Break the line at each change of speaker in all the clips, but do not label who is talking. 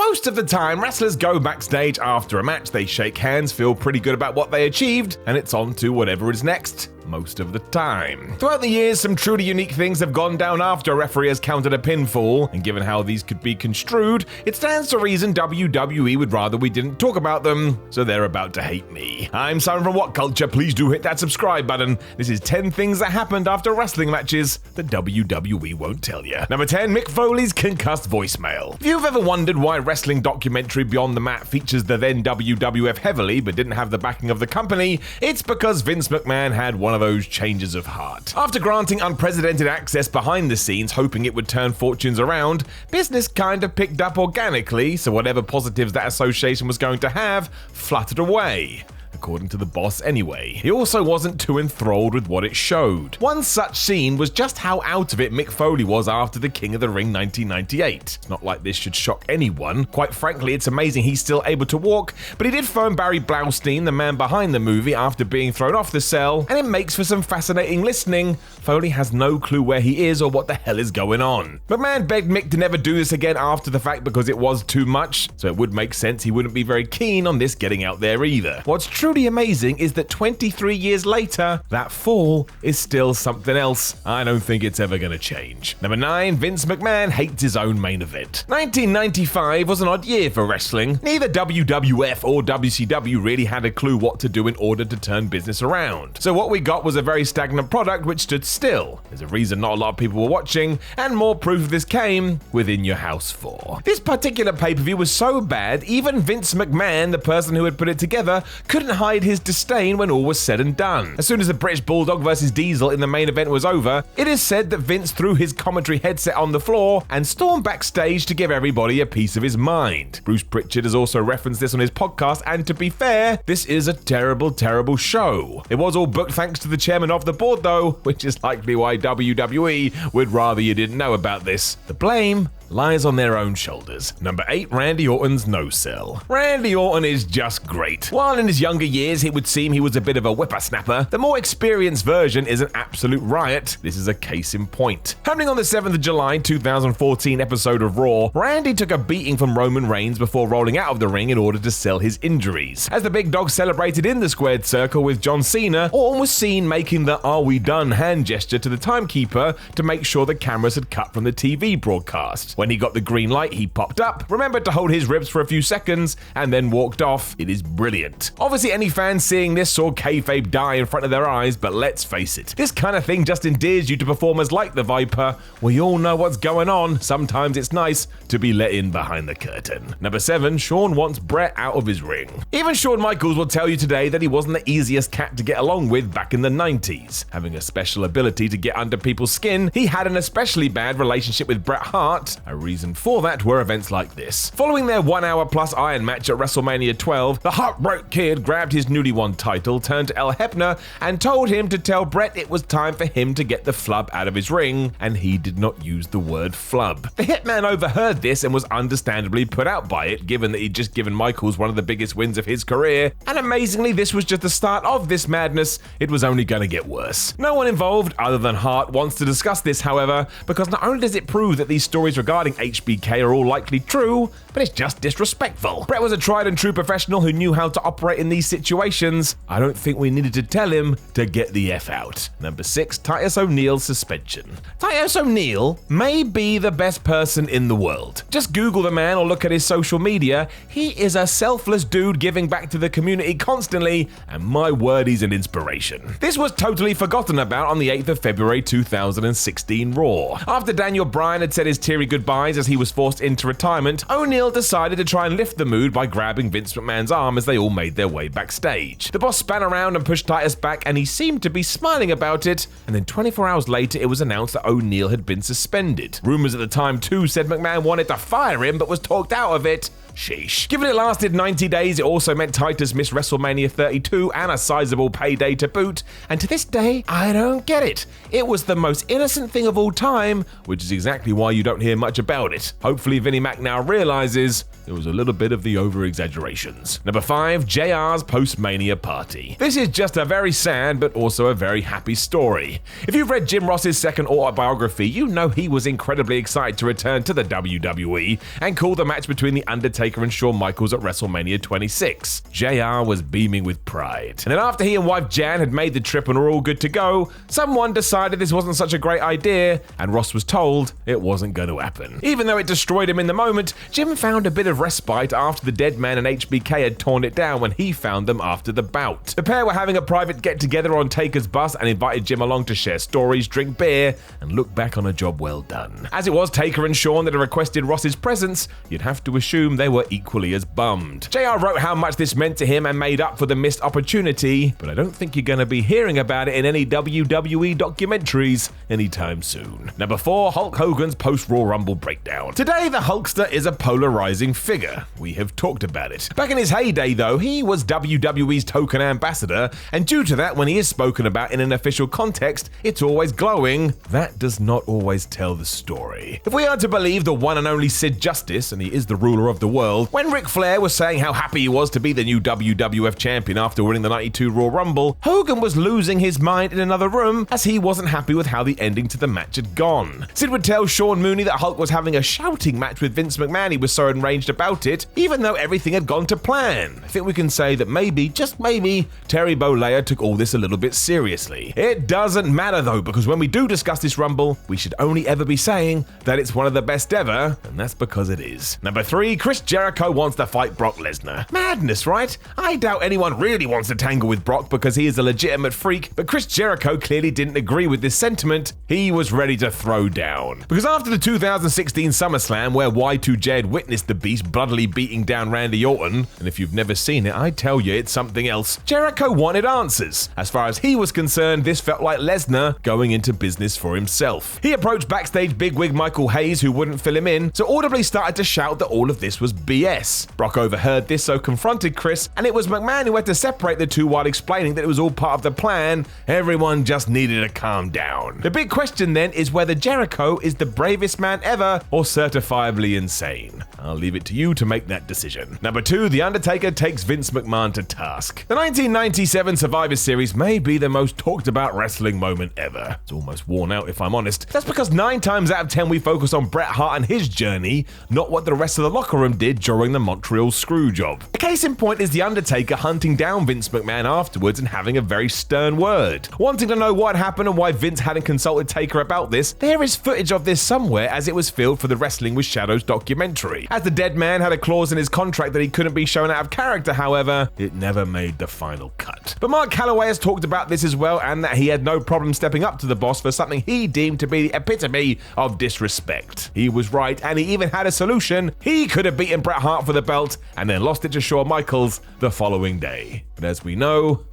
Most of the time, wrestlers go backstage after a match, they shake hands, feel pretty good about what they achieved, and it's on to whatever is next. Most of the time. Throughout the years, some truly unique things have gone down after a referee has counted a pinfall, and given how these could be construed, it stands to reason WWE would rather we didn't talk about them, so they're about to hate me. I'm Simon from What Culture, please do hit that subscribe button. This is 10 things that happened after wrestling matches that WWE won't tell you. Number 10, Mick Foley's concussed voicemail. If you've ever wondered why wrestling documentary Beyond the Mat features the then WWF heavily but didn't have the backing of the company, it's because Vince McMahon had one of those changes of heart. After granting unprecedented access behind the scenes, hoping it would turn fortunes around, business kind of picked up organically, so whatever positives that association was going to have fluttered away. According to the boss anyway. He also wasn't too enthralled with what it showed. One such scene was just how out of it Mick Foley was after the King of the Ring 1998. It's not like this should shock anyone. Quite frankly, it's amazing he's still able to walk, but he did phone Barry Blaustein, the man behind the movie, after being thrown off the cell, and it makes for some fascinating listening. Foley has no clue where he is or what the hell is going on. McMahon begged Mick to never do this again after the fact because it was too much, so it would make sense he wouldn't be very keen on this getting out there either. What's truly amazing is that 23 years later, that fall is still something else. I don't think it's ever going to change. Number 9, Vince McMahon hates his own main event. 1995 was an odd year for wrestling. Neither WWF or WCW really had a clue what to do in order to turn business around. So what we got was a very stagnant product which stood still. There's a reason not a lot of people were watching, and more proof of this came within your house 4. This particular pay-per-view was so bad, even Vince McMahon, the person who had put it together, couldn't hide his disdain when all was said and done. As soon as the British Bulldog vs Diesel in the main event was over, it is said that Vince threw his commentary headset on the floor and stormed backstage to give everybody a piece of his mind. Bruce Pritchard has also referenced this on his podcast, and to be fair, this is a terrible, terrible show. It was all booked thanks to the chairman of the board though, which is likely why WWE would rather you didn't know about this. The blame lies on their own shoulders. Number 8, Randy Orton's no-sell. Randy Orton is just great. While in his younger years it would seem he was a bit of a whippersnapper, the more experienced version is an absolute riot. This is a case in point. Happening on the 7th of July 2014 episode of Raw, Randy took a beating from Roman Reigns before rolling out of the ring in order to sell his injuries. As the big dog celebrated in the squared circle with John Cena, Orton was seen making the "Are we done?" hand gesture to the timekeeper to make sure the cameras had cut from the TV broadcast. When he got the green light, he popped up, remembered to hold his ribs for a few seconds, and then walked off. It is brilliant. Obviously, any fans seeing this saw kayfabe die in front of their eyes, but let's face it, this kind of thing just endears you to performers like the Viper. We all know what's going on. Sometimes it's nice to be let in behind the curtain. Number 7, Shawn wants Bret out of his ring. Even Shawn Michaels will tell you today that he wasn't the easiest cat to get along with back in the 90s. Having a special ability to get under people's skin, he had an especially bad relationship with Bret Hart. A reason for that were events like this. Following their 1 hour plus Iron match at WrestleMania 12, the Heartbreak Kid grabbed his newly won title, turned to El Hebner, and told him to tell Bret it was time for him to get the flub out of his ring, and he did not use the word flub. The Hitman overheard this and was understandably put out by it, given that he'd just given Michaels one of the biggest wins of his career, and amazingly this was just the start of this madness. It was only going to get worse. No one involved, other than Hart, wants to discuss this, however, because not only does it prove that these stories regarding HBK are all likely true, but it's just disrespectful. Bret was a tried and true professional who knew how to operate in these situations. I don't think we needed to tell him to get the F out. Number 6, Titus O'Neil's suspension. Titus O'Neil may be the best person in the world. Just Google the man or look at his social media. He is a selfless dude giving back to the community constantly, and my word, he's an inspiration. This was totally forgotten about on the 8th of February 2016 Raw. After Daniel Bryan had said his teary goodbyes as he was forced into retirement, O'Neil decided to try and lift the mood by grabbing Vince McMahon's arm as they all made their way backstage. The boss span around and pushed Titus back, and he seemed to be smiling about it, and then 24 hours later it was announced that O'Neil had been suspended. Rumors at the time too said McMahon wanted to fire him but was talked out of it. Sheesh. Given it lasted 90 days, it also meant Titus missed WrestleMania 32 and a sizable payday to boot, and to this day, I don't get it. It was the most innocent thing of all time, which is exactly why you don't hear much about it. Hopefully Vinnie Mac now realizes it was a little bit of the over-exaggerations. Number 5, JR's Post-Mania party. This is just a very sad but also a very happy story. If you've read Jim Ross's second autobiography, you know he was incredibly excited to return to the WWE and call the match between The Undertaker and Shawn Michaels at WrestleMania 26. JR was beaming with pride. And then after he and wife Jan had made the trip and were all good to go, someone decided this wasn't such a great idea, and Ross was told it wasn't going to happen. Even though it destroyed him in the moment, Jim found a bit of respite after the Dead Man and HBK had torn it down when he found them after the bout. The pair were having a private get-together on Taker's bus and invited Jim along to share stories, drink beer, and look back on a job well done. As it was Taker and Shawn that had requested Ross's presence, you'd have to assume they were equally as bummed. JR wrote how much this meant to him and made up for the missed opportunity, but I don't think you're going to be hearing about it in any WWE documentaries anytime soon. Number 4, Hulk Hogan's post-Raw Rumble breakdown. Today, the Hulkster is a polarizing figure. We have talked about it. Back in his heyday, though, he was WWE's token ambassador, and due to that, when he is spoken about in an official context, it's always glowing. That does not always tell the story. If we are to believe the one and only Sid Justice, and he is the ruler of the world, when Ric Flair was saying how happy he was to be the new WWF champion after winning the 92 Raw Rumble, Hogan was losing his mind in another room as he wasn't happy with how the ending to the match had gone. Sid would tell Sean Mooney that Hulk was having a shouting match with Vince McMahon. He was so enraged about it, even though everything had gone to plan. I think we can say that maybe, just maybe, Terry Bollea took all this a little bit seriously. It doesn't matter though, because when we do discuss this Rumble, we should only ever be saying that it's one of the best ever, and that's because it is. Number 3, Chris Jericho wants to fight Brock Lesnar. Madness, right? I doubt anyone really wants to tangle with Brock because he is a legitimate freak, but Chris Jericho clearly didn't agree with this sentiment. He was ready to throw down. Because after the 2016 SummerSlam, where Y2J had witnessed the Beast bloodily beating down Randy Orton, and if you've never seen it, I tell you it's something else, Jericho wanted answers. As far as he was concerned, this felt like Lesnar going into business for himself. He approached backstage bigwig Michael Hayes, who wouldn't fill him in, so audibly started to shout that all of this was BS. Brock overheard this, so confronted Chris, and it was McMahon who had to separate the two while explaining that it was all part of the plan. Everyone just needed to calm down. The big question then is whether Jericho is the bravest man ever or certifiably insane. I'll leave it to you to make that decision. Number 2, The Undertaker takes Vince McMahon to task. The 1997 Survivor Series may be the most talked about wrestling moment ever. It's almost worn out if I'm honest. That's because 9 times out of 10 we focus on Bret Hart and his journey, not what the rest of the locker room did during the Montreal Screwjob. A case in point is The Undertaker hunting down Vince McMahon afterwards and having a very stern word. Wanting to know what happened and why Vince hadn't consulted Taker about this, there is footage of this somewhere as it was filmed for the Wrestling with Shadows documentary. As the dead man had a clause in his contract that he couldn't be shown out of character, however, it never made the final cut. But Mark Calloway has talked about this as well, and that he had no problem stepping up to the boss for something he deemed to be the epitome of disrespect. He was right, and he even had a solution. He could have beaten Bret Hart for the belt and then lost it to Shawn Michaels the following day. But as we know,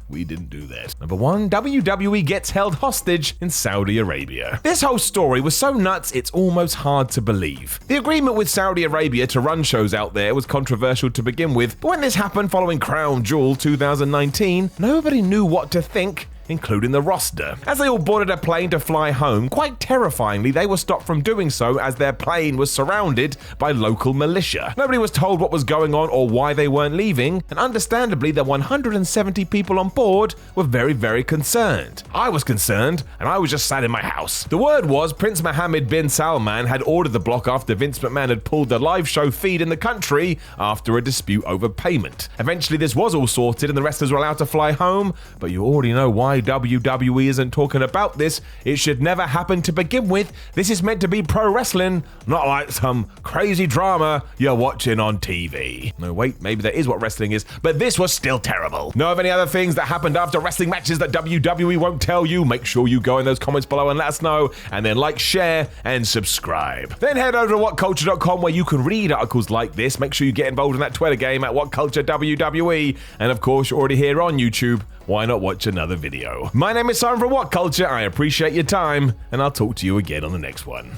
we didn't do that. Number 1, WWE gets held hostage in Saudi Arabia. This whole story was so nuts it's almost hard to believe. The agreement with Saudi Arabia to run shows out there was controversial to begin with, but when this happened following Crown Jewel 2019, nobody knew what to think, including the roster. As they all boarded a plane to fly home, quite terrifyingly, they were stopped from doing so as their plane was surrounded by local militia. Nobody was told what was going on or why they weren't leaving, and understandably, the 170 people on board were very, very concerned. I was concerned, and I was just sat in my house. The word was Prince Mohammed bin Salman had ordered the block after Vince McMahon had pulled the live show feed in the country after a dispute over payment. Eventually, this was all sorted and the wrestlers were allowed to fly home, but you already know why WWE isn't talking about this. It should never happen to begin with. This is meant to be pro wrestling, not like some crazy drama you're watching on TV. No, wait, maybe that is what wrestling is, but this was still terrible. Know of any other things that happened after wrestling matches that WWE won't tell you? Make sure you go in those comments below and let us know, and then like, share, and subscribe. Then head over to whatculture.com where you can read articles like this. Make sure you get involved in that Twitter game at WhatCultureWWE, and of course you're already here on YouTube. Why not watch another video? My name is Simon from What Culture. I appreciate your time, and I'll talk to you again on the next one.